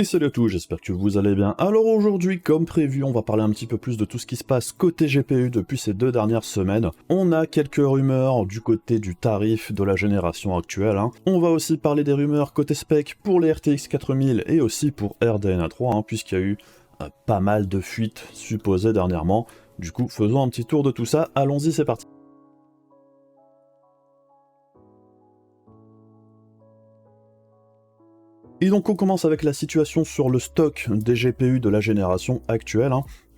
Et salut à tous, j'espère que vous allez bien. Alors aujourd'hui, comme prévu, on va parler un petit peu plus de tout ce qui se passe côté GPU depuis ces 2 dernières semaines. On a quelques rumeurs du côté du tarif de la génération actuelle. On va aussi parler des rumeurs côté spec pour les RTX 4000 et aussi pour RDNA 3, puisqu'il y a eu pas mal de fuites supposées dernièrement. Du coup, faisons un petit tour de tout ça. Allons-y, c'est parti. Et donc on commence avec la situation sur le stock des GPU de la génération actuelle.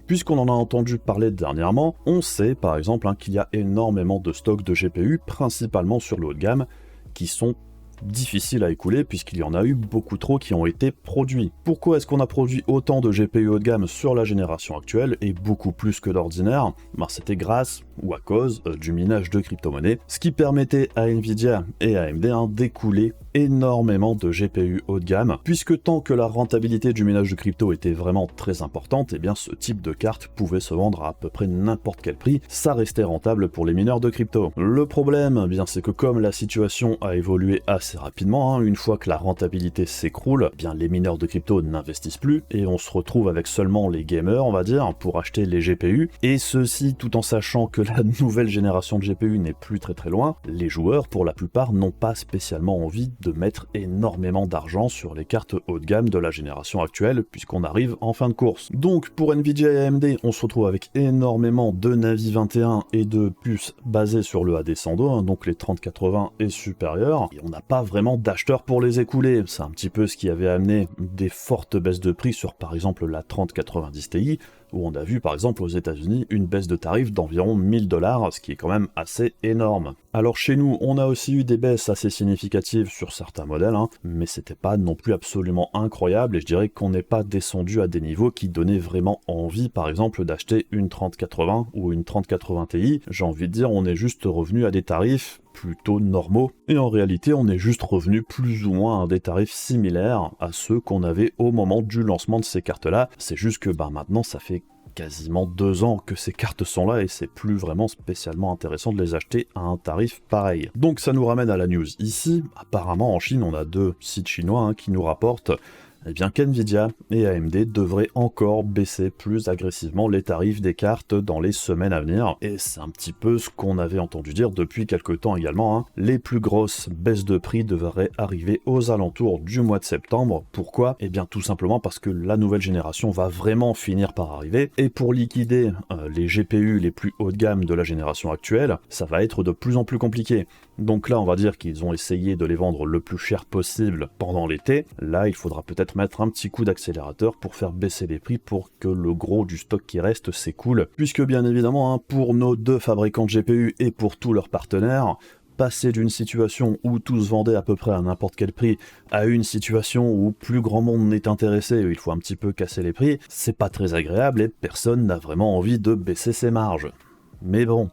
Puisqu'on en a entendu parler dernièrement, on sait par exemple qu'il y a énormément de stocks de GPU, principalement sur le haut de gamme, qui sont difficiles à écouler puisqu'il y en a eu beaucoup trop qui ont été produits. Pourquoi est-ce qu'on a produit autant de GPU haut de gamme sur la génération actuelle et beaucoup plus que d'ordinaire? C'était grâce ou à cause du minage de crypto-monnaies, ce qui permettait à Nvidia et à AMD d'écouler énormément de GPU haut de gamme, puisque tant que la rentabilité du minage de crypto était vraiment très importante, et bien ce type de carte pouvait se vendre à peu près n'importe quel prix, ça restait rentable pour les mineurs de crypto. Le problème, c'est que comme la situation a évolué assez rapidement, une fois que la rentabilité s'écroule, les mineurs de crypto n'investissent plus, et on se retrouve avec seulement les gamers, on va dire, pour acheter les GPU, et ceci tout en sachant que la nouvelle génération de GPU n'est plus très loin, les joueurs, pour la plupart, n'ont pas spécialement envie de mettre énormément d'argent sur les cartes haut de gamme de la génération actuelle, puisqu'on arrive en fin de course. Donc pour Nvidia et AMD, on se retrouve avec énormément de Navi 21 et de puces basées sur le AD102, donc les 3080 et supérieurs, et on n'a pas vraiment d'acheteurs pour les écouler. C'est un petit peu ce qui avait amené des fortes baisses de prix sur par exemple la 3090 Ti, où on a vu par exemple aux États-Unis une baisse de tarif d'environ 1000 $, ce qui est quand même assez énorme. Alors chez nous, on a aussi eu des baisses assez significatives sur certains modèles, mais c'était pas non plus absolument incroyable, et je dirais qu'on n'est pas descendu à des niveaux qui donnaient vraiment envie, par exemple, d'acheter une 3080 ou une 3080 Ti. J'ai envie de dire, on est juste revenu à des tarifs plutôt normaux, et en réalité on est juste revenu plus ou moins à des tarifs similaires à ceux qu'on avait au moment du lancement de ces cartes là. C'est juste que maintenant ça fait quasiment 2 ans que ces cartes sont là et c'est plus vraiment spécialement intéressant de les acheter à un tarif pareil. Donc ça nous ramène à la news ici. Apparemment en Chine on a 2 sites chinois qui nous rapportent qu'NVIDIA et AMD devraient encore baisser plus agressivement les tarifs des cartes dans les semaines à venir, et c'est un petit peu ce qu'on avait entendu dire depuis quelques temps également. Les plus grosses baisses de prix devraient arriver aux alentours du mois de septembre. Pourquoi? Tout simplement parce que la nouvelle génération va vraiment finir par arriver, et pour liquider les GPU les plus haut de gamme de la génération actuelle, ça va être de plus en plus compliqué. Donc là on va dire qu'ils ont essayé de les vendre le plus cher possible pendant l'été. Là il faudra peut-être mettre un petit coup d'accélérateur pour faire baisser les prix pour que le gros du stock qui reste s'écoule, puisque bien évidemment pour nos 2 fabricants de GPU et pour tous leurs partenaires, passer d'une situation où tout se vendait à peu près à n'importe quel prix à une situation où plus grand monde n'est intéressé, où il faut un petit peu casser les prix, c'est pas très agréable et personne n'a vraiment envie de baisser ses marges. Mais bon,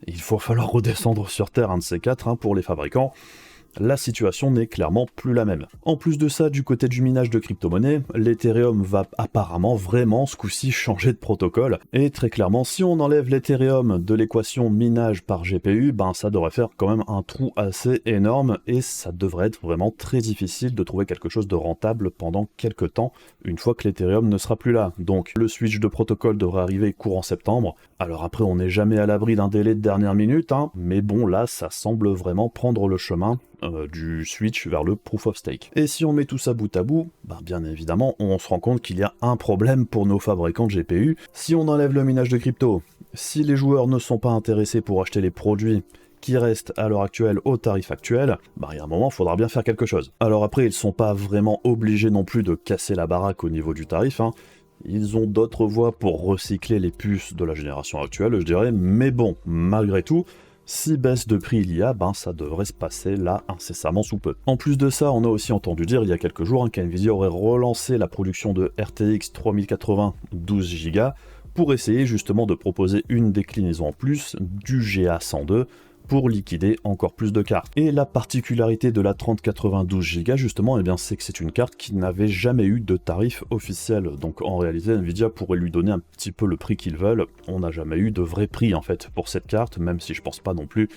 il va falloir redescendre sur terre un de ces 4 pour les fabricants. La situation n'est clairement plus la même. En plus de ça, du côté du minage de crypto-monnaies, l'Ethereum va apparemment vraiment ce coup-ci changer de protocole, et très clairement, si on enlève l'Ethereum de l'équation minage par GPU, ça devrait faire quand même un trou assez énorme, et ça devrait être vraiment très difficile de trouver quelque chose de rentable pendant quelques temps, une fois que l'Ethereum ne sera plus là. Donc le switch de protocole devrait arriver courant septembre. Alors après, on n'est jamais à l'abri d'un délai de dernière minute, mais bon, là, ça semble vraiment prendre le chemin du switch vers le proof of stake. Et si on met tout ça bout à bout, bien évidemment, on se rend compte qu'il y a un problème pour nos fabricants de GPU. Si on enlève le minage de crypto, si les joueurs ne sont pas intéressés pour acheter les produits qui restent à l'heure actuelle au tarif actuel, il y a un moment, il faudra bien faire quelque chose. Alors après, ils sont pas vraiment obligés non plus de casser la baraque au niveau du tarif, Ils ont d'autres voies pour recycler les puces de la génération actuelle, je dirais, mais bon, malgré tout, si baisse de prix il y a, ça devrait se passer là incessamment sous peu. En plus de ça, on a aussi entendu dire il y a quelques jours qu'NVIDIA aurait relancé la production de RTX 3080 12 Go pour essayer justement de proposer une déclinaison en plus du GA102 pour liquider encore plus de cartes. Et la particularité de la 3080 12 Go justement, c'est que c'est une carte qui n'avait jamais eu de tarif officiel. Donc en réalité, Nvidia pourrait lui donner un petit peu le prix qu'ils veulent. On n'a jamais eu de vrai prix en fait pour cette carte, même si je pense pas non plus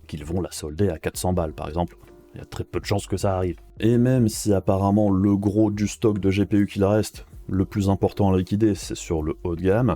qu'ils vont la solder à 400 balles par exemple. Il y a très peu de chances que ça arrive. Et même si apparemment le gros du stock de GPU qu'il reste, le plus important à liquider, c'est sur le haut de gamme,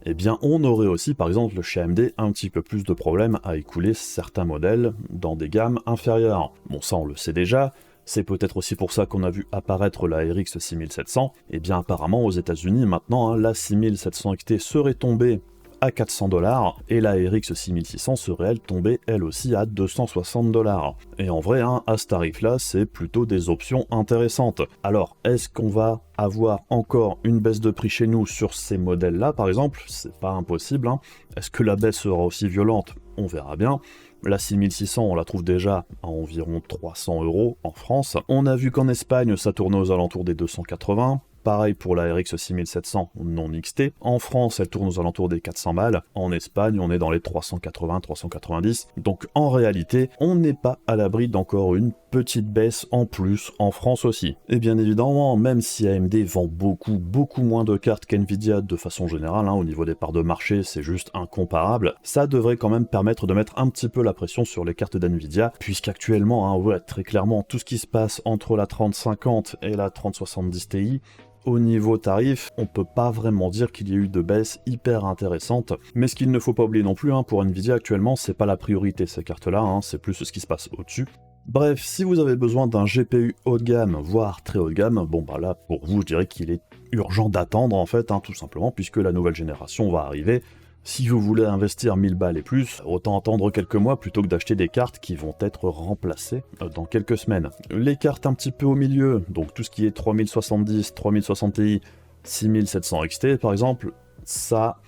eh bien on aurait aussi par exemple chez AMD un petit peu plus de problèmes à écouler certains modèles dans des gammes inférieures. Bon, ça on le sait déjà. C'est peut-être aussi pour ça qu'on a vu apparaître la RX 6700. Et bien apparemment aux États-Unis maintenant, la 6700 XT serait tombée à 400$ et la RX 6600 serait elle tombée elle aussi à 260$. Et en vrai, à ce tarif-là, c'est plutôt des options intéressantes. Alors, est-ce qu'on va avoir encore une baisse de prix chez nous sur ces modèles-là, par exemple? C'est pas impossible. Est-ce que la baisse sera aussi violente? On verra bien. La 6600, on la trouve déjà à environ 300€ en France. On a vu qu'en Espagne, ça tournait aux alentours des 280. Pareil pour la RX 6700 non XT. En France, elle tourne aux alentours des 400 balles. En Espagne, on est dans les 380-390. Donc en réalité, on n'est pas à l'abri d'encore une petite baisse en plus en France aussi. Et bien évidemment, même si AMD vend beaucoup moins de cartes qu'NVIDIA de façon générale, au niveau des parts de marché, c'est juste incomparable, ça devrait quand même permettre de mettre un petit peu la pression sur les cartes d'NVIDIA, puisqu'actuellement, ouais, très clairement, tout ce qui se passe entre la 3050 et la 3070 Ti, au niveau tarif, on peut pas vraiment dire qu'il y ait eu de baisse hyper intéressante, mais ce qu'il ne faut pas oublier non plus, pour Nvidia actuellement, c'est pas la priorité ces cartes-là, c'est plus ce qui se passe au-dessus. Bref, si vous avez besoin d'un GPU haut de gamme, voire très haut de gamme, bon bah là, pour vous, je dirais qu'il est urgent d'attendre en fait, tout simplement, puisque la nouvelle génération va arriver. Si vous voulez investir 1000 balles et plus, autant attendre quelques mois plutôt que d'acheter des cartes qui vont être remplacées dans quelques semaines. Les cartes un petit peu au milieu, donc tout ce qui est 3070, 3060 Ti, 6700 XT par exemple, ça,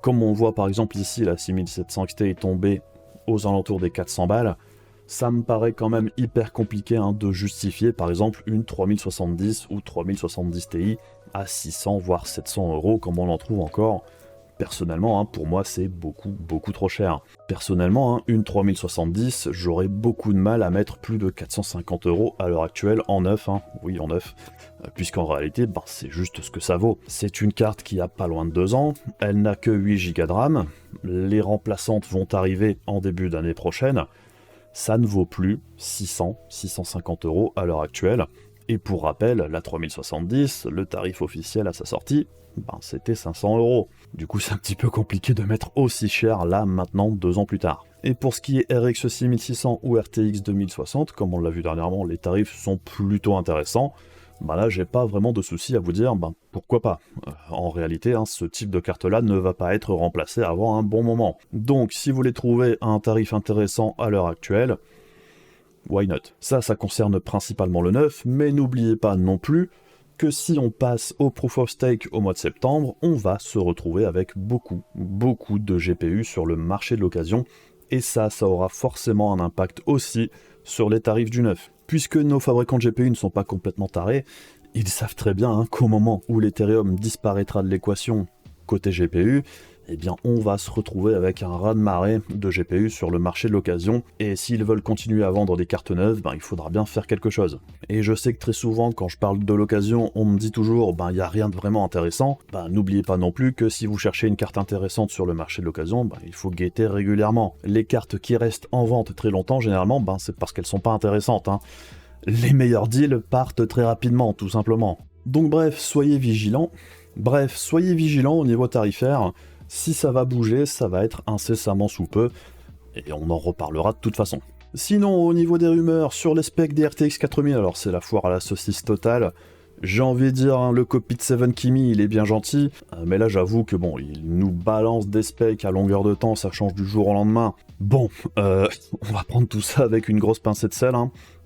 comme on voit par exemple ici, la 6700 XT est tombée aux alentours des 400 balles, ça me paraît quand même hyper compliqué de justifier par exemple une 3070 ou 3070 Ti à 600 voire 700€ comme on en trouve encore. Personnellement, pour moi, c'est beaucoup trop cher. Personnellement, une 3070, j'aurais beaucoup de mal à mettre plus de 450€ à l'heure actuelle en neuf, oui en neuf, puisqu'en réalité, c'est juste ce que ça vaut. C'est une carte qui a pas loin de 2 ans, elle n'a que 8 Go de RAM, les remplaçantes vont arriver en début d'année prochaine, ça ne vaut plus 600-650€ à l'heure actuelle. Et pour rappel, la 3070, le tarif officiel à sa sortie, c'était 500€. Du coup, c'est un petit peu compliqué de mettre aussi cher là, maintenant, 2 ans plus tard. Et pour ce qui est RX 6600 ou RTX 2060, comme on l'a vu dernièrement, les tarifs sont plutôt intéressants. Là, j'ai pas vraiment de souci à vous dire, pourquoi pas. En réalité, ce type de carte-là ne va pas être remplacé avant un bon moment. Donc, si vous voulez trouver un tarif intéressant à l'heure actuelle, why not? Ça concerne principalement le neuf, mais n'oubliez pas non plus que si on passe au Proof of Stake au mois de septembre, on va se retrouver avec beaucoup de GPU sur le marché de l'occasion, et ça aura forcément un impact aussi sur les tarifs du neuf. Puisque nos fabricants de GPU ne sont pas complètement tarés, ils savent très bien qu'au moment où l'Ethereum disparaîtra de l'équation côté GPU, eh bien on va se retrouver avec un raz-de-marée de GPU sur le marché de l'occasion, et s'ils veulent continuer à vendre des cartes neuves, il faudra bien faire quelque chose. Et je sais que très souvent, quand je parle de l'occasion, on me dit toujours, il n'y a rien de vraiment intéressant. N'oubliez pas non plus que si vous cherchez une carte intéressante sur le marché de l'occasion, il faut guetter régulièrement. Les cartes qui restent en vente très longtemps, généralement, c'est parce qu'elles sont pas intéressantes. Les meilleurs deals partent très rapidement, tout simplement. Donc bref, soyez vigilants. Au niveau tarifaire. Si ça va bouger, ça va être incessamment sous peu, et on en reparlera de toute façon. Sinon, au niveau des rumeurs, sur les specs des RTX 4000, alors c'est la foire à la saucisse totale. J'ai envie de dire, le Cockpit 7 Kimi, il est bien gentil, mais là j'avoue que il nous balance des specs à longueur de temps, ça change du jour au lendemain. Bon, on va prendre tout ça avec une grosse pincée de sel,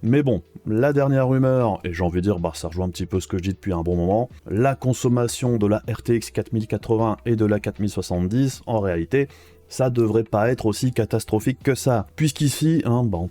Mais bon, la dernière rumeur, et j'ai envie de dire, ça rejoint un petit peu ce que je dis depuis un bon moment, la consommation de la RTX 4080 et de la 4070, en réalité, ça devrait pas être aussi catastrophique que ça. Puisqu'ici,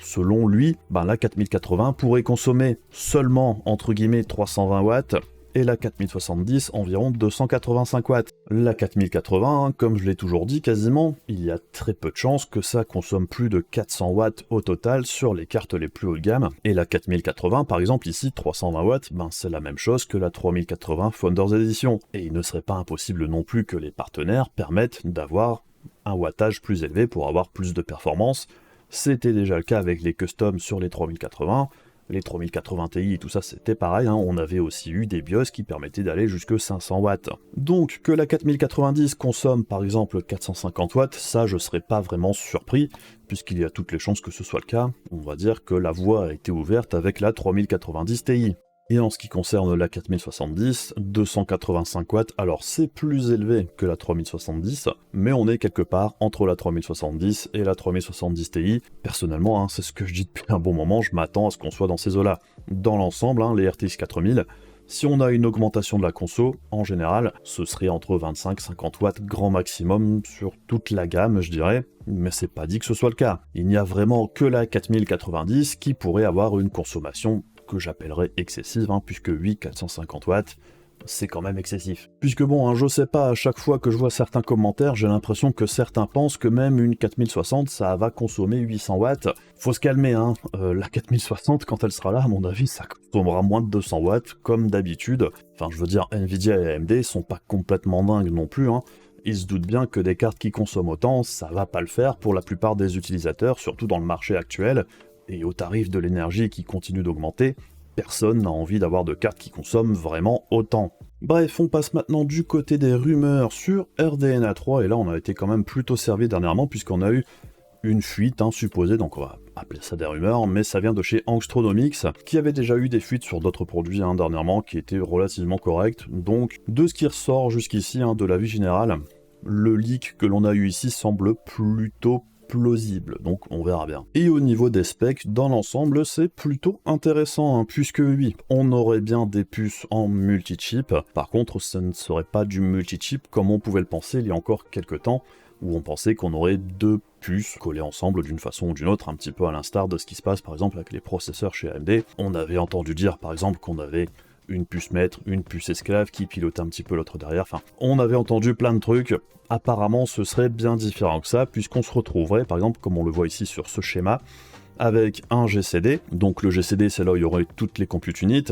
selon lui, la 4080 pourrait consommer seulement, entre guillemets, 320 watts, et la 4070 environ 285 watts. La 4080, comme je l'ai toujours dit quasiment, il y a très peu de chances que ça consomme plus de 400 watts au total sur les cartes les plus haut de gamme, et la 4080 par exemple ici 320 watts, c'est la même chose que la 3080 Founders Edition, et il ne serait pas impossible non plus que les partenaires permettent d'avoir un wattage plus élevé pour avoir plus de performance, C'était déjà le cas avec les customs sur les 3080, les 3080 Ti et tout ça c'était pareil, hein, on avait aussi eu des BIOS qui permettaient d'aller jusque 500 watts. Donc que la 4090 consomme par exemple 450 watts, ça je serais pas vraiment surpris, puisqu'il y a toutes les chances que ce soit le cas, on va dire que la voie a été ouverte avec la 3090 Ti. Et en ce qui concerne la 4070, 285 watts, alors c'est plus élevé que la 3070, mais on est quelque part entre la 3070 et la 3070 Ti. Personnellement, hein, c'est ce que je dis depuis un bon moment, je m'attends à ce qu'on soit dans ces eaux-là. Dans l'ensemble, hein, les RTX 4000, si on a une augmentation de la conso, en général, ce serait entre 25-50 watts grand maximum sur toute la gamme, je dirais, mais c'est pas dit que ce soit le cas. Il n'y a vraiment que la 4090 qui pourrait avoir une consommation que j'appellerais excessive, hein, puisque 450 watts, c'est quand même excessif. Puisque bon, hein, je sais pas, à chaque fois que je vois certains commentaires, j'ai l'impression que certains pensent que même une 4060, ça va consommer 800 watts. Faut se calmer, hein, la 4060, quand elle sera là, à mon avis, ça consommera moins de 200 watts, comme d'habitude. Enfin, je veux dire, Nvidia et AMD sont pas complètement dingues non plus, hein. Ils se doutent bien que des cartes qui consomment autant, ça va pas le faire pour la plupart des utilisateurs, surtout dans le marché actuel, et au tarif de l'énergie qui continue d'augmenter, personne n'a envie d'avoir de cartes qui consomment vraiment autant. Bref, on passe maintenant du côté des rumeurs sur RDNA 3, et là on a été quand même plutôt servi dernièrement, puisqu'on a eu une fuite, hein, supposée, donc on va appeler ça des rumeurs, mais ça vient de chez Angstronomics, qui avait déjà eu des fuites sur d'autres produits, hein, dernièrement, qui étaient relativement corrects. Donc, de ce qui ressort jusqu'ici, hein, de la vie générale, le leak que l'on a eu ici semble plutôt plausible, donc on verra bien. Et au niveau des specs, dans l'ensemble, c'est plutôt intéressant, hein, puisque oui, on aurait bien des puces en multi-chip, par contre, ce ne serait pas du multi-chip comme on pouvait le penser il y a encore quelques temps, où on pensait qu'on aurait deux puces collées ensemble d'une façon ou d'une autre, un petit peu à l'instar de ce qui se passe par exemple avec les processeurs chez AMD. On avait entendu dire par exemple qu'on avait une puce maître, une puce esclave qui pilotait un petit peu l'autre derrière, enfin, on avait entendu plein de trucs. Apparemment, ce serait bien différent que ça, puisqu'on se retrouverait, par exemple, comme on le voit ici sur ce schéma, avec un GCD. Donc le GCD, c'est là où il y aurait toutes les compute units,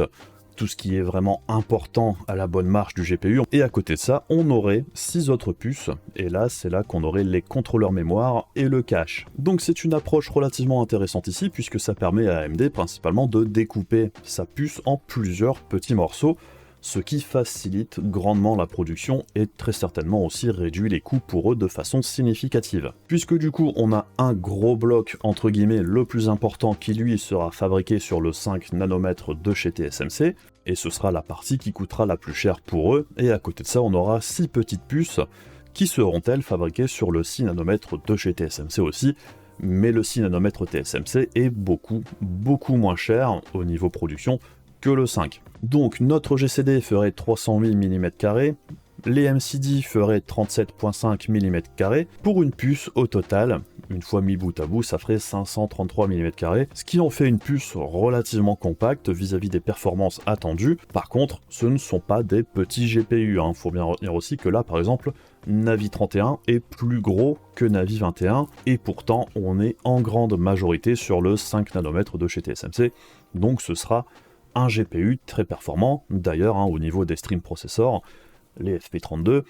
tout ce qui est vraiment important à la bonne marche du GPU. Et à côté de ça, on aurait 6 autres puces, et là, c'est là qu'on aurait les contrôleurs mémoire et le cache. Donc c'est une approche relativement intéressante ici, puisque ça permet à AMD principalement de découper sa puce en plusieurs petits morceaux, ce qui facilite grandement la production et très certainement aussi réduit les coûts pour eux de façon significative. Puisque du coup on a un gros bloc entre guillemets le plus important qui lui sera fabriqué sur le 5 nanomètres de chez TSMC, et ce sera la partie qui coûtera la plus chère pour eux, et à côté de ça on aura 6 petites puces qui seront elles fabriquées sur le 6 nanomètres de chez TSMC aussi, mais le 6 nanomètres TSMC est beaucoup moins cher au niveau production que le 5. Donc notre GCD ferait 308 mm², les MCD feraient 37,5 mm², pour une puce au total, une fois mis bout à bout, ça ferait 533 mm², ce qui en fait une puce relativement compacte vis-à-vis des performances attendues. Par contre, ce ne sont pas des petits GPU, hein. Faut bien retenir aussi que là, par exemple, Navi 31 est plus gros que Navi 21, et pourtant on est en grande majorité sur le 5 nanomètres de chez TSMC, donc ce sera un GPU très performant. D'ailleurs, hein, au niveau des stream processors, les FP32,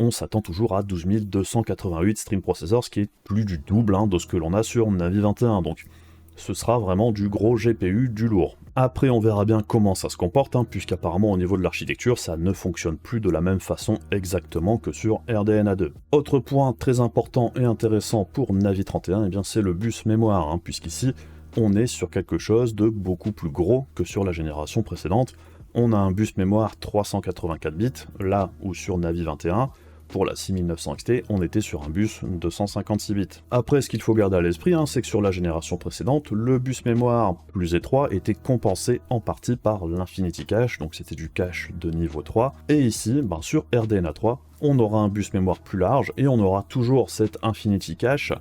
on s'attend toujours à 12 288 stream processors, ce qui est plus du double, hein, de ce que l'on a sur Navi 21, donc ce sera vraiment du gros GPU, du lourd. Après, on verra bien comment ça se comporte, hein, puisqu'apparemment au niveau de l'architecture, ça ne fonctionne plus de la même façon exactement que sur RDNA 2. Autre point très important et intéressant pour Navi 31, eh bien c'est le bus mémoire, hein, puisqu'ici, on est sur quelque chose de beaucoup plus gros que sur la génération précédente. On a un bus mémoire 384 bits, là où sur Navi 21, pour la 6900 XT, on était sur un bus 256 bits. Après, ce qu'il faut garder à l'esprit, hein, c'est que sur la génération précédente, le bus mémoire plus étroit était compensé en partie par l'Infinity Cache, donc c'était du cache de niveau 3, et ici, sur RDNA 3, on aura un bus mémoire plus large, et on aura toujours cette Infinity Cache,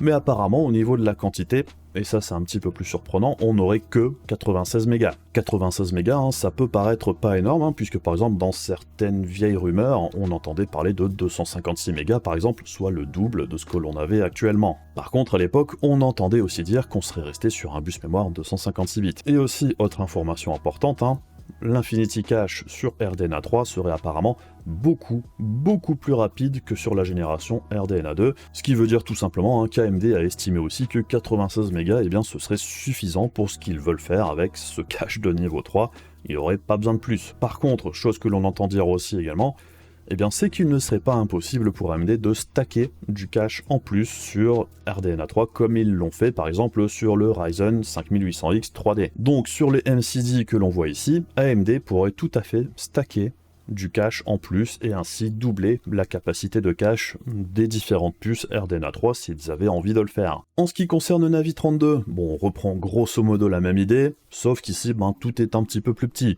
mais apparemment au niveau de la quantité, et ça c'est un petit peu plus surprenant, on n'aurait que 96 mégas. 96 mégas, hein, ça peut paraître pas énorme, hein, puisque par exemple dans certaines vieilles rumeurs, on entendait parler de 256 mégas par exemple, soit le double de ce que l'on avait actuellement. Par contre à l'époque, on entendait aussi dire qu'on serait resté sur un bus mémoire 256 bits. Et aussi, autre information importante, hein, l'Infinity Cache sur RDNA 3 serait apparemment beaucoup plus rapide que sur la génération RDNA 2, ce qui veut dire tout simplement qu'AMD a estimé aussi que 96 mégas, eh bien, ce serait suffisant pour ce qu'ils veulent faire avec ce cache de niveau 3, il n'y aurait pas besoin de plus. Par contre, chose que l'on entend dire aussi également, eh bien, c'est qu'il ne serait pas impossible pour AMD de stacker du cache en plus sur RDNA 3 comme ils l'ont fait par exemple sur le Ryzen 5800X 3D. Donc sur les MCD que l'on voit ici, AMD pourrait tout à fait stacker du cache en plus et ainsi doubler la capacité de cache des différentes puces RDNA 3 s'ils avaient envie de le faire. En ce qui concerne Navi 32, bon, on reprend grosso modo la même idée, sauf qu'ici tout est un petit peu plus petit.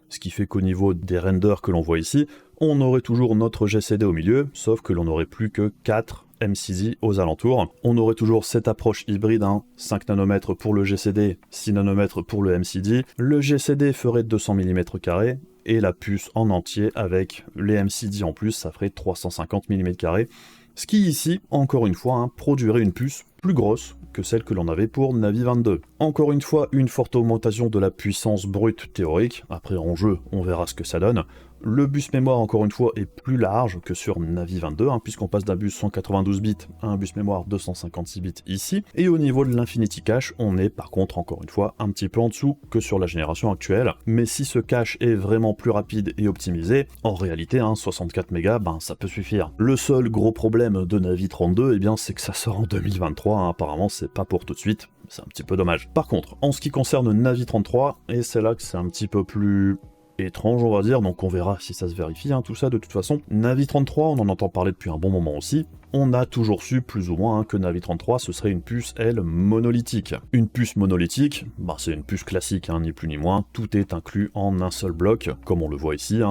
Ce qui fait qu'au niveau des renders que l'on voit ici, on aurait toujours notre GCD au milieu, sauf que l'on n'aurait plus que 4 MCD aux alentours. On aurait toujours cette approche hybride, 5 nanomètres pour le GCD, 6 nanomètres pour le MCD. Le GCD ferait 200 mm² et la puce en entier avec les MCD en plus, ça ferait 350 mm². Ce qui ici, encore une fois, produirait une puce plus grosse que celle que l'on avait pour Navi 22. Encore une fois, une forte augmentation de la puissance brute théorique. Après, en jeu, on verra ce que ça donne. Le bus mémoire, encore une fois, est plus large que sur Navi 22, puisqu'on passe d'un bus 192 bits à un bus mémoire 256 bits ici. Et au niveau de l'Infinity Cache, on est par contre, encore une fois, un petit peu en dessous que sur la génération actuelle. Mais si ce cache est vraiment plus rapide et optimisé, en réalité, 64 mégas, ça peut suffire. Le seul gros problème de Navi 32, eh bien, c'est que ça sort en 2023, apparemment, c'est pas pour tout de suite. C'est un petit peu dommage. Par contre, en ce qui concerne Navi 33, et c'est là que c'est un petit peu plus étrange, on va dire, donc on verra si ça se vérifie, tout ça de toute façon. Navi 33, on en entend parler depuis un bon moment aussi. On a toujours su plus ou moins que Navi 33 ce serait une puce, elle, monolithique. Une puce monolithique, c'est une puce classique, ni plus ni moins, tout est inclus en un seul bloc, comme on le voit ici,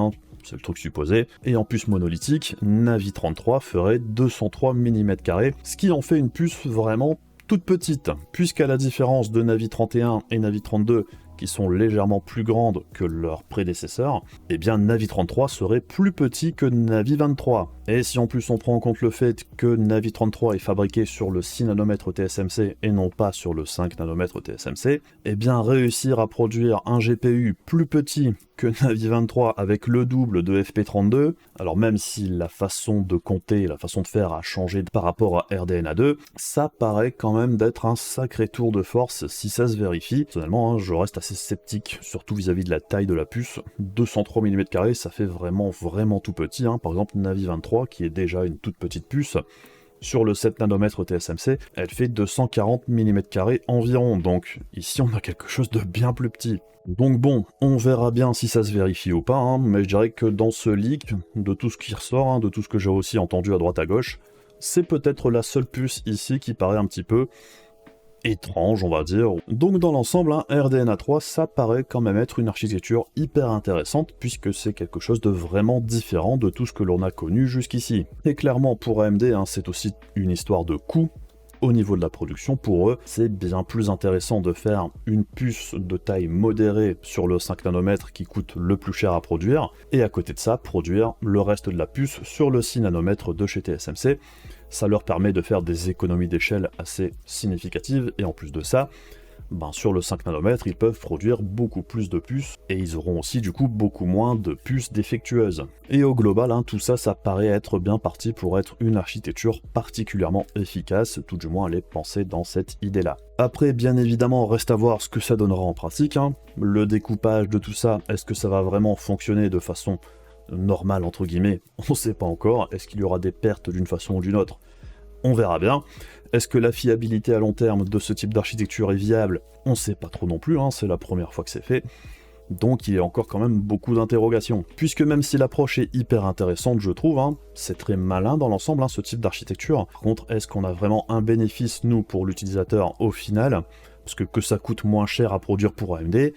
c'est le truc supposé. Et en puce monolithique, Navi 33 ferait 203 mm², ce qui en fait une puce vraiment toute petite, puisqu'à la différence de Navi 31 et Navi 32, qui sont légèrement plus grandes que leurs prédécesseurs, eh bien Navi 33 serait plus petit que Navi 23. Et si en plus on prend en compte le fait que Navi 33 est fabriqué sur le 6 nanomètres TSMC et non pas sur le 5 nanomètres TSMC, eh bien réussir à produire un GPU plus petit que Navi 23 avec le double de FP32, alors même si la façon de compter, la façon de faire a changé par rapport à RDNA 2, ça paraît quand même d'être un sacré tour de force si ça se vérifie. Personnellement, je reste assez sceptique, surtout vis-à-vis de la taille de la puce. 203 mm², ça fait vraiment tout petit. Par exemple, Navi 23, qui est déjà une toute petite puce, sur le 7 nanomètres TSMC, elle fait 240 mm² environ, donc ici on a quelque chose de bien plus petit. Donc bon, on verra bien si ça se vérifie ou pas, mais je dirais que dans ce leak, de tout ce qui ressort, de tout ce que j'ai aussi entendu à droite à gauche, c'est peut-être la seule puce ici qui paraît un petit peu étrange, on va dire. Donc dans l'ensemble, RDNA 3, ça paraît quand même être une architecture hyper intéressante, puisque c'est quelque chose de vraiment différent de tout ce que l'on a connu jusqu'ici. Et clairement, pour AMD, c'est aussi une histoire de coût. Au niveau de la production, pour eux, c'est bien plus intéressant de faire une puce de taille modérée sur le 5 nanomètres qui coûte le plus cher à produire, et à côté de ça, produire le reste de la puce sur le 6 nanomètres de chez TSMC. Ça leur permet de faire des économies d'échelle assez significatives, et en plus de ça, sur le 5 nanomètres, ils peuvent produire beaucoup plus de puces, et ils auront aussi du coup beaucoup moins de puces défectueuses. Et au global, tout ça, ça paraît être bien parti pour être une architecture particulièrement efficace, tout du moins elle est pensée dans cette idée-là. Après, bien évidemment, reste à voir ce que ça donnera en pratique, le découpage de tout ça, est-ce que ça va vraiment fonctionner de façon normale, entre guillemets, on sait pas encore. Est-ce qu'il y aura des pertes d'une façon ou d'une autre? On verra bien. Est-ce que la fiabilité à long terme de ce type d'architecture est viable? On sait pas trop non plus, c'est la première fois que c'est fait. Donc il y a encore quand même beaucoup d'interrogations. Puisque même si l'approche est hyper intéressante, je trouve, c'est très malin dans l'ensemble, ce type d'architecture. Par contre, est-ce qu'on a vraiment un bénéfice, nous, pour l'utilisateur, au final? Parce que ça coûte moins cher à produire pour AMD,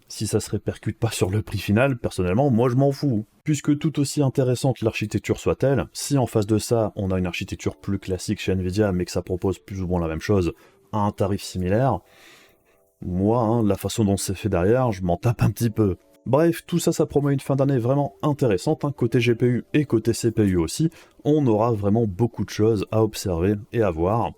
si ça se répercute pas sur le prix final, personnellement, moi je m'en fous. Puisque tout aussi intéressante l'architecture soit-elle, si en face de ça, on a une architecture plus classique chez Nvidia, mais que ça propose plus ou moins la même chose, à un tarif similaire, moi, la façon dont c'est fait derrière, je m'en tape un petit peu. Bref, tout ça, ça promet une fin d'année vraiment intéressante, côté GPU et côté CPU aussi. On aura vraiment beaucoup de choses à observer et à voir.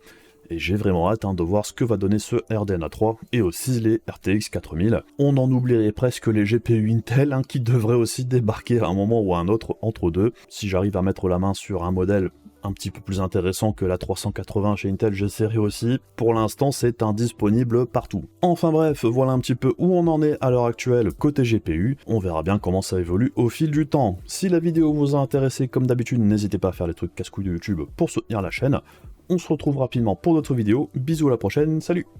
et j'ai vraiment hâte de voir ce que va donner ce RDNA 3 et aussi les RTX 4000. On en oublierait presque les GPU Intel qui devraient aussi débarquer à un moment ou à un autre entre deux. Si j'arrive à mettre la main sur un modèle un petit peu plus intéressant que la 380 chez Intel, j'essaierai aussi. Pour l'instant, c'est indisponible partout. Enfin bref, voilà un petit peu où on en est à l'heure actuelle côté GPU. On verra bien comment ça évolue au fil du temps. Si la vidéo vous a intéressé, comme d'habitude, n'hésitez pas à faire les trucs casse-couilles de YouTube pour soutenir la chaîne. On se retrouve rapidement pour d'autres vidéos. Bisous à la prochaine, salut!